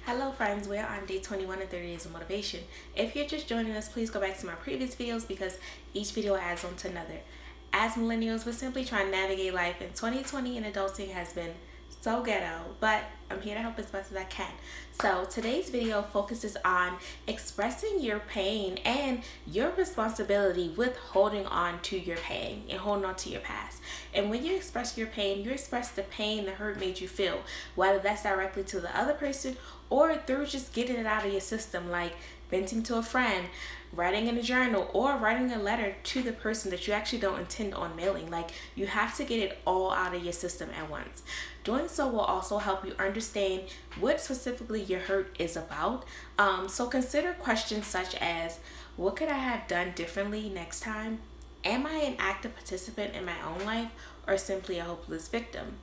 Hello friends, we're on day 21 of 30 Days of Motivation. If you're just joining us, please go back to my previous videos because each video adds on to another. As millennials, we're simply trying to navigate life, and 2020 and adulting has been so ghetto, but I'm here to help as best as I can. So today's video focuses on expressing your pain and your responsibility with holding on to your pain and holding on to your past. And when you express your pain, you express the pain the hurt made you feel, whether that's directly to the other person or through just getting it out of your system, like venting to a friend, writing in a journal, or writing a letter to the person that you actually don't intend on mailing. Like, you have to get it all out of your system at once. Doing so will also help you understand what specifically your hurt is about. So consider questions such as, what could I have done differently next time? Am I an active participant in my own life or simply a hopeless victim?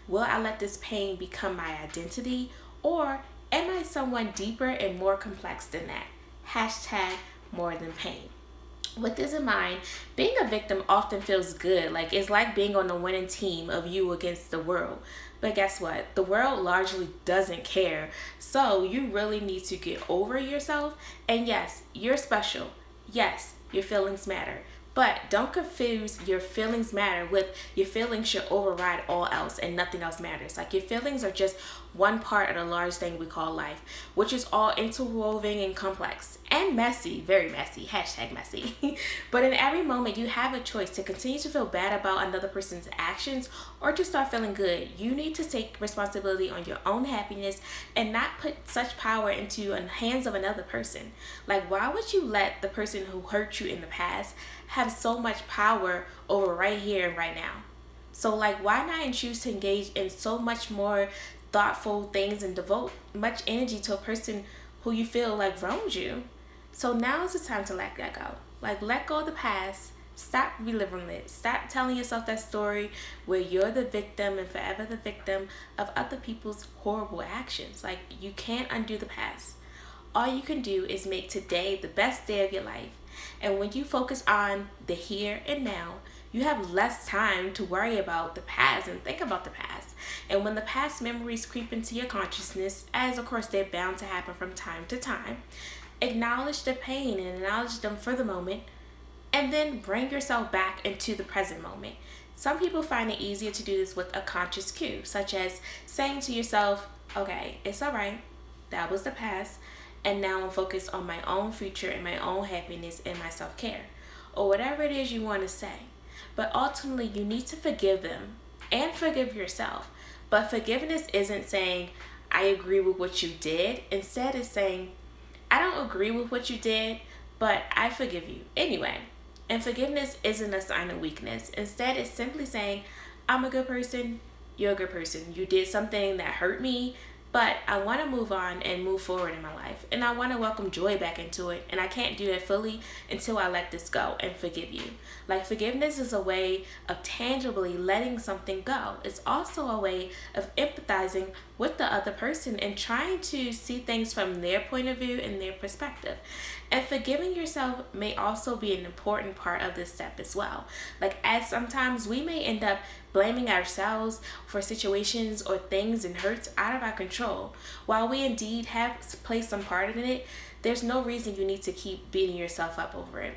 Will I let this pain become my identity, or am I someone deeper and more complex than that? Hashtag more than pain. With this in mind, being a victim often feels good. Like, it's like being on the winning team of you against the world. But guess what? The world largely doesn't care. So you really need to get over yourself. And yes, you're special. Yes, your feelings matter. But don't confuse your feelings matter with your feelings should override all else and nothing else matters. Like, your feelings are just one part of the large thing we call life, which is all interwoven and complex and messy, very messy, hashtag messy. But in every moment, you have a choice to continue to feel bad about another person's actions or to start feeling good. You need to take responsibility on your own happiness and not put such power into the hands of another person. Like, why would you let the person who hurt you in the past have so much power over right here and right now? So, like, why not choose to engage in so much more thoughtful things and devote much energy to a person who you feel like wronged you? So now is the time to let that go. Like, let go of the past. Stop reliving it. Stop telling yourself that story where you're the victim and forever the victim of other people's horrible actions. Like, you can't undo the past. All you can do is make today the best day of your life. And when you focus on the here and now, you have less time to worry about the past and think about the past. And when the past memories creep into your consciousness, as of course they're bound to happen from time to time, acknowledge the pain and acknowledge them for the moment, and then bring yourself back into the present moment. Some people find it easier to do this with a conscious cue, such as saying to yourself, okay, it's all right, that was the past, and now I'm focused on my own future and my own happiness and my self-care, or whatever it is you want to say. But ultimately, you need to forgive them and forgive yourself. But forgiveness isn't saying, I agree with what you did. Instead, it's saying, I don't agree with what you did, but I forgive you anyway. And forgiveness isn't a sign of weakness. Instead, it's simply saying, I'm a good person, you're a good person. You did something that hurt me, but I want to move on and move forward in my life. And I want to welcome joy back into it. And I can't do that fully until I let this go and forgive you. Like, forgiveness is a way of tangibly letting something go. It's also a way of empathizing with the other person and trying to see things from their point of view and their perspective. And forgiving yourself may also be an important part of this step as well. Like, as sometimes we may end up blaming ourselves for situations or things and hurts out of our control. While we indeed have played some part in it, there's no reason you need to keep beating yourself up over it.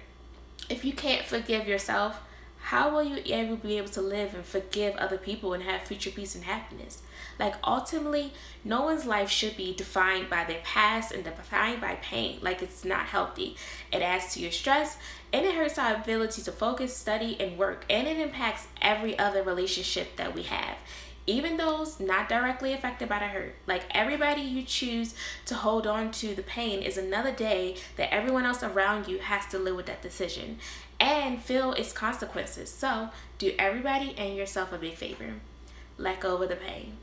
If you can't forgive yourself, how will you ever be able to live and forgive other people and have future peace and happiness? Like, ultimately, no one's life should be defined by their past and defined by pain. Like, it's not healthy. It adds to your stress, and it hurts our ability to focus, study, and work, and it impacts every other relationship that we have, even those not directly affected by the hurt. Like, everybody you choose to hold on to the pain is another day that everyone else around you has to live with that decision and feel its consequences. So do everybody and yourself a big favor. Let go of the pain.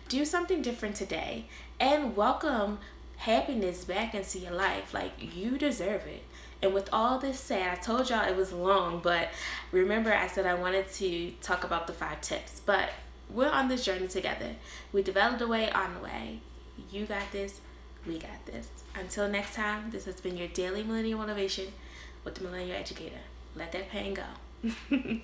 Do something different today and welcome happiness back into your life. Like, you deserve it. And with all this said, I told y'all it was long, but remember I said I wanted to talk about the 5 tips. But we're on this journey together. We developed a way on the way. You got this. We got this. Until next time, this has been your daily millennial motivation with the Millennial Educator. Let that pain go.